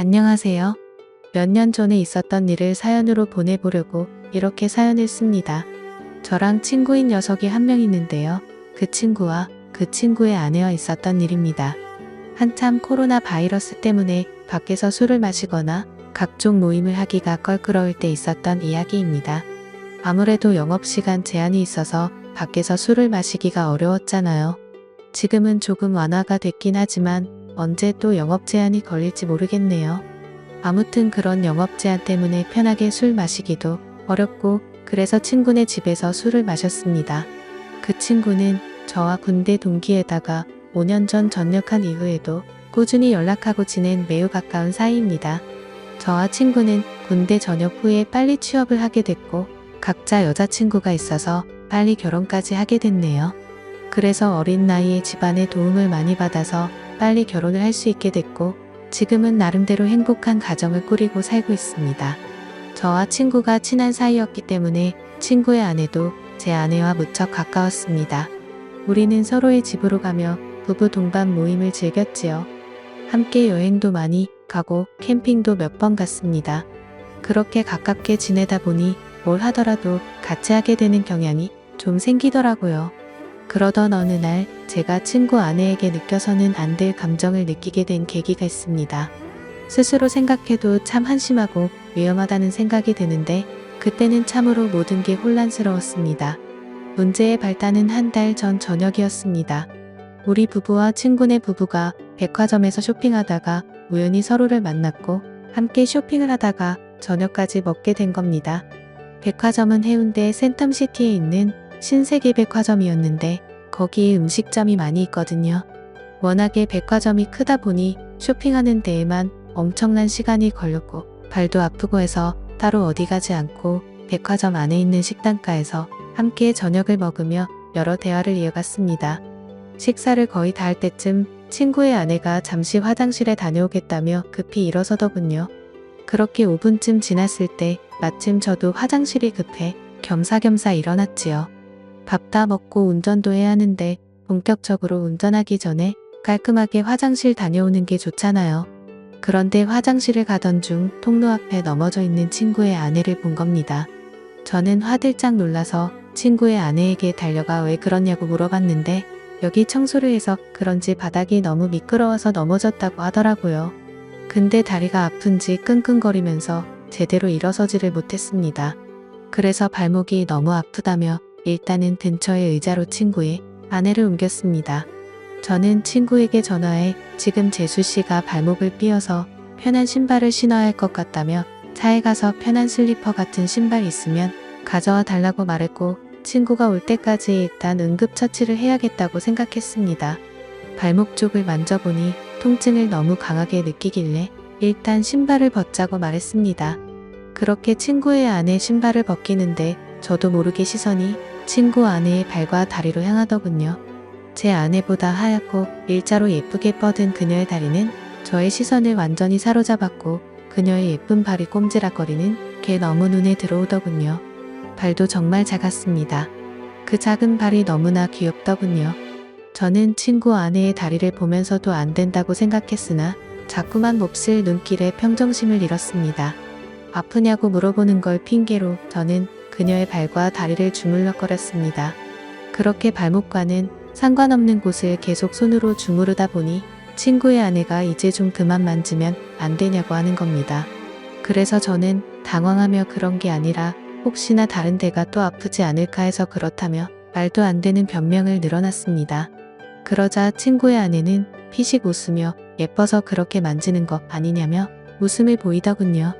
안녕하세요. 몇 년 전에 있었던 일을 사연으로 보내보려고 이렇게 사연을 씁니다. 저랑 친구인 녀석이 한 명 있는데요. 그 친구와 그 친구의 아내와 있었던 일입니다. 한참 코로나 바이러스 때문에 밖에서 술을 마시거나 각종 모임을 하기가 껄끄러울 때 있었던 이야기입니다. 아무래도 영업시간 제한이 있어서 밖에서 술을 마시기가 어려웠잖아요. 지금은 조금 완화가 됐긴 하지만 언제 또 영업 제한이 걸릴지 모르겠네요. 아무튼 그런 영업 제한 때문에 편하게 술 마시기도 어렵고 그래서 친구네 집에서 술을 마셨습니다. 그 친구는 저와 군대 동기에다가 5년 전 전역한 이후에도 꾸준히 연락하고 지낸 매우 가까운 사이입니다. 저와 친구는 군대 전역 후에 빨리 취업을 하게 됐고 각자 여자친구가 있어서 빨리 결혼까지 하게 됐네요. 그래서 어린 나이에 집안의 도움을 많이 받아서 빨리 결혼을 할 수 있게 됐고 지금은 나름대로 행복한 가정을 꾸리고 살고 있습니다. 저와 친구가 친한 사이였기 때문에 친구의 아내도 제 아내와 무척 가까웠습니다. 우리는 서로의 집으로 가며 부부 동반 모임을 즐겼지요. 함께 여행도 많이 가고 캠핑도 몇 번 갔습니다. 그렇게 가깝게 지내다 보니 뭘 하더라도 같이 하게 되는 경향이 좀 생기더라고요. 그러던 어느 날 제가 친구 아내에게 느껴서는 안 될 감정을 느끼게 된 계기가 있습니다. 스스로 생각해도 참 한심하고 위험하다는 생각이 드는데 그때는 참으로 모든 게 혼란스러웠습니다. 문제의 발단은 한 달 전 저녁이었습니다. 우리 부부와 친구네 부부가 백화점에서 쇼핑하다가 우연히 서로를 만났고 함께 쇼핑을 하다가 저녁까지 먹게 된 겁니다. 백화점은 해운대 센텀시티에 있는 신세계 백화점이었는데 거기에 음식점이 많이 있거든요. 워낙에 백화점이 크다 보니 쇼핑하는 데에만 엄청난 시간이 걸렸고 발도 아프고 해서 따로 어디 가지 않고 백화점 안에 있는 식당가에서 함께 저녁을 먹으며 여러 대화를 이어갔습니다. 식사를 거의 다 할 때쯤 친구의 아내가 잠시 화장실에 다녀오겠다며 급히 일어서더군요. 그렇게 5분쯤 지났을 때 마침 저도 화장실이 급해 겸사겸사 일어났지요. 밥 다 먹고 운전도 해야 하는데 본격적으로 운전하기 전에 깔끔하게 화장실 다녀오는 게 좋잖아요. 그런데 화장실을 가던 중 통로 앞에 넘어져 있는 친구의 아내를 본 겁니다. 저는 화들짝 놀라서 친구의 아내에게 달려가 왜 그러냐고 물어봤는데 여기 청소를 해서 그런지 바닥이 너무 미끄러워서 넘어졌다고 하더라고요. 근데 다리가 아픈지 끙끙거리면서 제대로 일어서지를 못했습니다. 그래서 발목이 너무 아프다며 일단은 근처의 의자로 친구의 아내를 옮겼습니다. 저는 친구에게 전화해 지금 재수씨가 발목을 삐어서 편한 신발을 신어야 할 것 같다며 차에 가서 편한 슬리퍼 같은 신발 있으면 가져와 달라고 말했고 친구가 올 때까지 일단 응급처치를 해야겠다고 생각했습니다. 발목 쪽을 만져보니 통증을 너무 강하게 느끼길래 일단 신발을 벗자고 말했습니다. 그렇게 친구의 아내 신발을 벗기는데 저도 모르게 시선이 친구 아내의 발과 다리로 향하더군요. 제 아내보다 하얗고 일자로 예쁘게 뻗은 그녀의 다리는 저의 시선을 완전히 사로잡았고 그녀의 예쁜 발이 꼼지락거리는 게 너무 눈에 들어오더군요. 발도 정말 작았습니다. 그 작은 발이 너무나 귀엽더군요. 저는 친구 아내의 다리를 보면서도 안 된다고 생각했으나 자꾸만 몹쓸 눈길에 평정심을 잃었습니다. 아프냐고 물어보는 걸 핑계로 저는 그녀의 발과 다리를 주물럭거렸습니다. 그렇게 발목과는 상관없는 곳을 계속 손으로 주무르다 보니 친구의 아내가 이제 좀 그만 만지면 안 되냐고 하는 겁니다. 그래서 저는 당황하며 그런 게 아니라 혹시나 다른 데가 또 아프지 않을까 해서 그렇다며 말도 안 되는 변명을 늘어놨습니다. 그러자 친구의 아내는 피식 웃으며 예뻐서 그렇게 만지는 거 아니냐며 웃음을 보이더군요.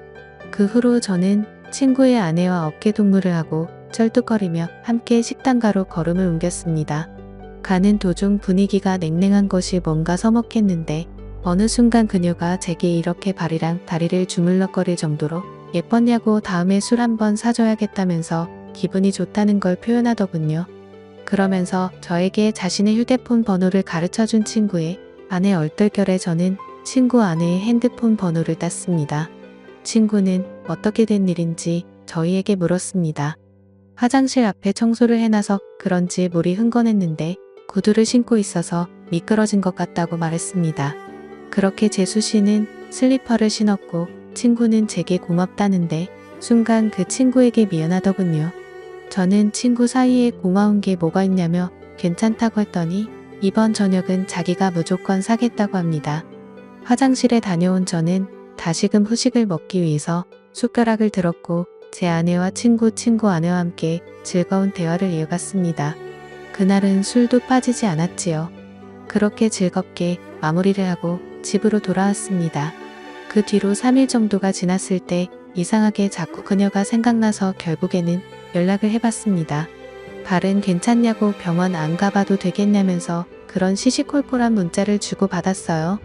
그 후로 저는 친구의 아내와 어깨동무를 하고 쩔뚝거리며 함께 식당가로 걸음을 옮겼습니다. 가는 도중 분위기가 냉랭한 것이 뭔가 서먹했는데 어느 순간 그녀가 제게 이렇게 발이랑 다리를 주물럭거릴 정도로 예뻤냐고 다음에 술 한번 사줘야겠다면서 기분이 좋다는 걸 표현하더군요. 그러면서 저에게 자신의 휴대폰 번호를 가르쳐준 친구의 아내 얼떨결에 저는 친구 아내의 핸드폰 번호를 땄습니다. 친구는 어떻게 된 일인지 저희에게 물었습니다. 화장실 앞에 청소를 해놔서 그런지 물이 흥건했는데 구두를 신고 있어서 미끄러진 것 같다고 말했습니다. 그렇게 재수 씨는 슬리퍼를 신었고 친구는 제게 고맙다는데 순간 그 친구에게 미안하더군요. 저는 친구 사이에 고마운 게 뭐가 있냐며 괜찮다고 했더니 이번 저녁은 자기가 무조건 사겠다고 합니다. 화장실에 다녀온 저는 다시금 후식을 먹기 위해서 숟가락을 들었고 제 아내와 친구 아내와 함께 즐거운 대화를 이어갔습니다. 그날은 술도 빠지지 않았지요. 그렇게 즐겁게 마무리를 하고 집으로 돌아왔습니다. 그 뒤로 3일 정도가 지났을 때 이상하게 자꾸 그녀가 생각나서 결국에는 연락을 해봤습니다. 발은 괜찮냐고 병원 안 가봐도 되겠냐면서 그런 시시콜콜한 문자를 주고받았어요.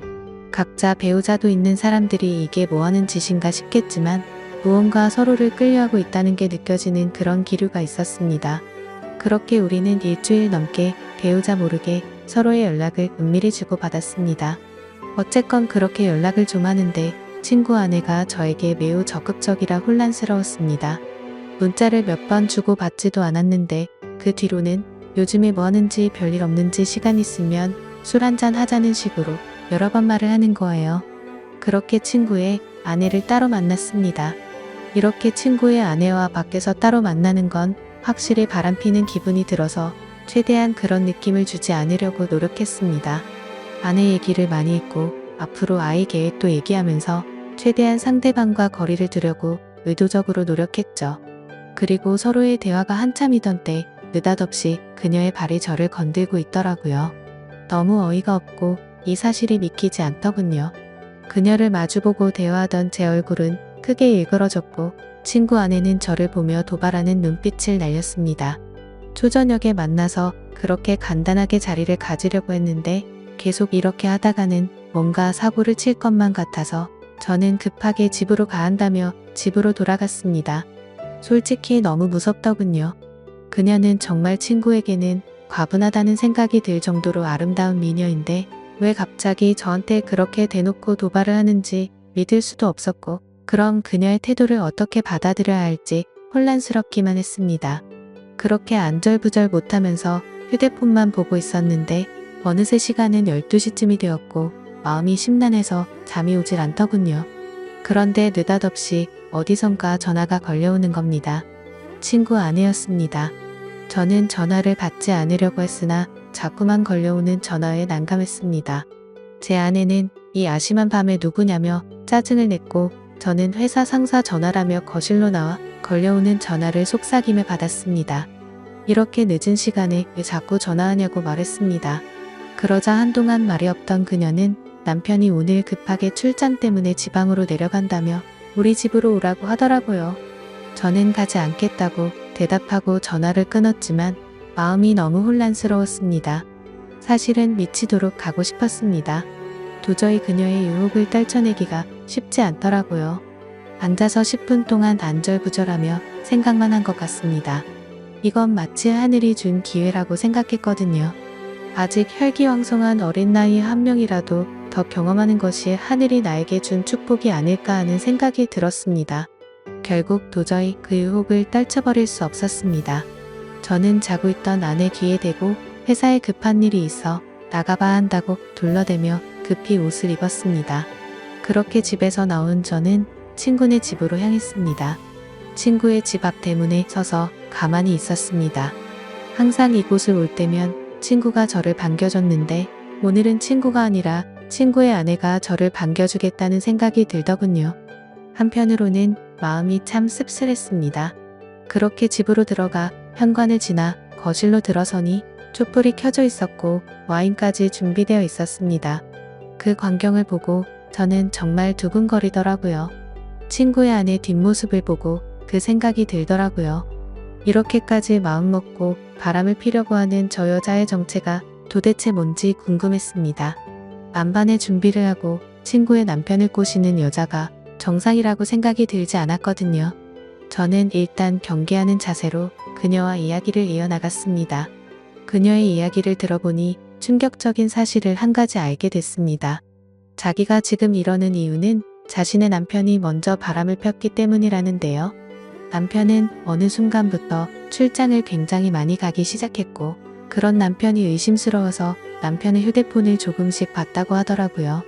각자 배우자도 있는 사람들이 이게 뭐하는 짓인가 싶겠지만 무언가 서로를 끌려하고 있다는 게 느껴지는 그런 기류가 있었습니다. 그렇게 우리는 일주일 넘게 배우자 모르게 서로의 연락을 은밀히 주고받았습니다. 어쨌건 그렇게 연락을 좀 하는데 친구 아내가 저에게 매우 적극적이라 혼란스러웠습니다. 문자를 몇 번 주고받지도 않았는데 그 뒤로는 요즘에 뭐 하는지 별일 없는지 시간 있으면 술 한잔 하자는 식으로 여러 번 말을 하는 거예요. 그렇게 친구의 아내를 따로 만났습니다. 이렇게 친구의 아내와 밖에서 따로 만나는 건 확실히 바람피는 기분이 들어서 최대한 그런 느낌을 주지 않으려고 노력했습니다. 아내 얘기를 많이 했고 앞으로 아이 계획도 얘기하면서 최대한 상대방과 거리를 두려고 의도적으로 노력했죠. 그리고 서로의 대화가 한참이던 때 느닷없이 그녀의 발이 저를 건들고 있더라고요. 너무 어이가 없고 이 사실이 믿기지 않더군요. 그녀를 마주보고 대화하던 제 얼굴은 크게 일그러졌고 친구 아내는 저를 보며 도발하는 눈빛을 날렸습니다. 초저녁에 만나서 그렇게 간단하게 자리를 가지려고 했는데 계속 이렇게 하다가는 뭔가 사고를 칠 것만 같아서 저는 급하게 집으로 가야 한다며 집으로 돌아갔습니다. 솔직히 너무 무섭더군요. 그녀는 정말 친구에게는 과분하다는 생각이 들 정도로 아름다운 미녀인데 왜 갑자기 저한테 그렇게 대놓고 도발을 하는지 믿을 수도 없었고 그럼 그녀의 태도를 어떻게 받아들여야 할지 혼란스럽기만 했습니다. 그렇게 안절부절 못하면서 휴대폰만 보고 있었는데 어느새 시간은 12시쯤이 되었고 마음이 심란해서 잠이 오질 않더군요. 그런데 느닷없이 어디선가 전화가 걸려오는 겁니다. 친구 아내였습니다. 저는 전화를 받지 않으려고 했으나 자꾸만 걸려오는 전화에 난감했습니다. 제 아내는 이 아심한 밤에 누구냐며 짜증을 냈고 저는 회사 상사 전화라며 거실로 나와 걸려오는 전화를 속삭이며 받았습니다. 이렇게 늦은 시간에 왜 자꾸 전화하냐고 말했습니다. 그러자 한동안 말이 없던 그녀는 남편이 오늘 급하게 출장 때문에 지방으로 내려간다며 우리 집으로 오라고 하더라고요. 저는 가지 않겠다고 대답하고 전화를 끊었지만 마음이 너무 혼란스러웠습니다. 사실은 미치도록 가고 싶었습니다. 도저히 그녀의 유혹을 떨쳐내기가 쉽지 않더라고요. 앉아서 10분 동안 안절부절하며 생각만 한 것 같습니다. 이건 마치 하늘이 준 기회라고 생각했거든요. 아직 혈기왕성한 어린 나이 한 명이라도 더 경험하는 것이 하늘이 나에게 준 축복이 아닐까 하는 생각이 들었습니다. 결국 도저히 그 유혹을 떨쳐버릴 수 없었습니다. 저는 자고 있던 아내 귀에 대고 회사에 급한 일이 있어 나가봐야 한다고 둘러대며 급히 옷을 입었습니다. 그렇게 집에서 나온 저는 친구네 집으로 향했습니다. 친구의 집 앞 대문에 서서 가만히 있었습니다. 항상 이곳을 올 때면 친구가 저를 반겨줬는데 오늘은 친구가 아니라 친구의 아내가 저를 반겨주겠다는 생각이 들더군요. 한편으로는 마음이 참 씁쓸했습니다. 그렇게 집으로 들어가 현관을 지나 거실로 들어서니 촛불이 켜져 있었고 와인까지 준비되어 있었습니다. 그 광경을 보고 저는 정말 두근거리더라고요. 친구의 아내 뒷모습을 보고 그 생각이 들더라고요. 이렇게까지 마음먹고 바람을 피려고 하는 저 여자의 정체가 도대체 뭔지 궁금했습니다. 만반의 준비를 하고 친구의 남편을 꼬시는 여자가 정상이라고 생각이 들지 않았거든요. 저는 일단 경계하는 자세로 그녀와 이야기를 이어나갔습니다. 그녀의 이야기를 들어보니 충격적인 사실을 한 가지 알게 됐습니다. 자기가 지금 이러는 이유는 자신의 남편이 먼저 바람을 폈기 때문이라는데요. 남편은 어느 순간부터 출장을 굉장히 많이 가기 시작했고 그런 남편이 의심스러워서 남편의 휴대폰을 조금씩 봤다고 하더라고요.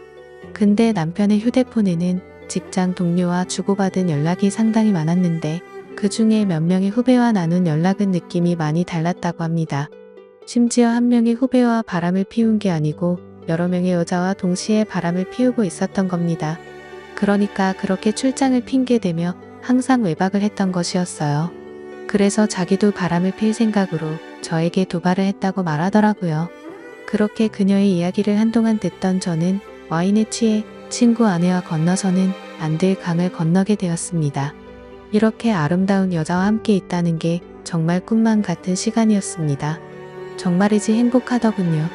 근데 남편의 휴대폰에는 직장 동료와 주고받은 연락이 상당히 많았는데 그 중에 몇 명의 후배와 나눈 연락은 느낌이 많이 달랐다고 합니다. 심지어 한 명의 후배와 바람을 피운 게 아니고 여러 명의 여자와 동시에 바람을 피우고 있었던 겁니다. 그러니까 그렇게 출장을 핑계대며 항상 외박을 했던 것이었어요. 그래서 자기도 바람을 필 생각으로 저에게 도발을 했다고 말하더라고요. 그렇게 그녀의 이야기를 한동안 듣던 저는 와인에 취해 친구 아내와 건너서는 안 될 강을 건너게 되었습니다. 이렇게 아름다운 여자와 함께 있다는 게 정말 꿈만 같은 시간이었습니다. 정말이지 행복하더군요.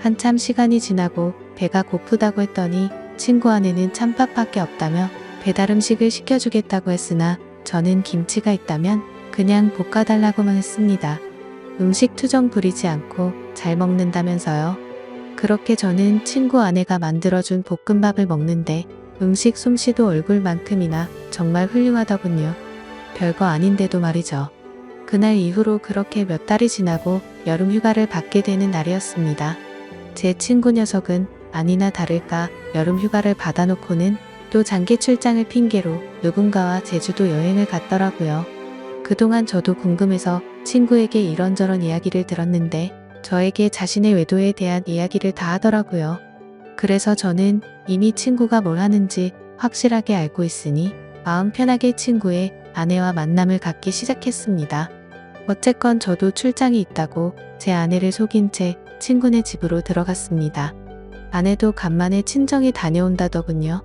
한참 시간이 지나고 배가 고프다고 했더니 친구 아내는 찬밥밖에 없다며 배달 음식을 시켜주겠다고 했으나 저는 김치가 있다면 그냥 볶아달라고만 했습니다. 음식 투정 부리지 않고 잘 먹는다면서요. 그렇게 저는 친구 아내가 만들어준 볶음밥을 먹는데 음식 솜씨도 얼굴만큼이나 정말 훌륭하더군요. 별거 아닌데도 말이죠. 그날 이후로 그렇게 몇 달이 지나고 여름 휴가를 받게 되는 날이었습니다. 제 친구 녀석은 아니나 다를까 여름 휴가를 받아놓고는 또 장기 출장을 핑계로 누군가와 제주도 여행을 갔더라고요. 그동안 저도 궁금해서 친구에게 이런저런 이야기를 들었는데 저에게 자신의 외도에 대한 이야기를 다 하더라고요. 그래서 저는 이미 친구가 뭘 하는지 확실하게 알고 있으니 마음 편하게 친구의 아내와 만남을 갖기 시작했습니다. 어쨌건 저도 출장이 있다고 제 아내를 속인 채 친구네 집으로 들어갔습니다. 아내도 간만에 친정에 다녀온다더군요.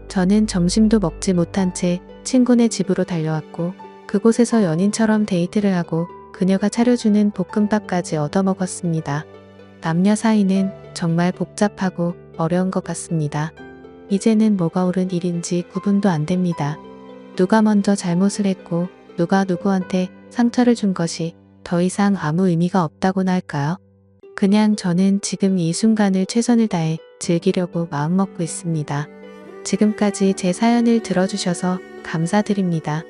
저는 점심도 먹지 못한 채 친구네 집으로 달려왔고 그곳에서 연인처럼 데이트를 하고 그녀가 차려주는 볶음밥까지 얻어먹었습니다. 남녀 사이는 정말 복잡하고 어려운 것 같습니다. 이제는 뭐가 옳은 일인지 구분도 안 됩니다. 누가 먼저 잘못을 했고 누가 누구한테 상처를 준 것이 더 이상 아무 의미가 없다고나 할까요? 그냥 저는 지금 이 순간을 최선을 다해 즐기려고 마음먹고 있습니다. 지금까지 제 사연을 들어주셔서 감사드립니다.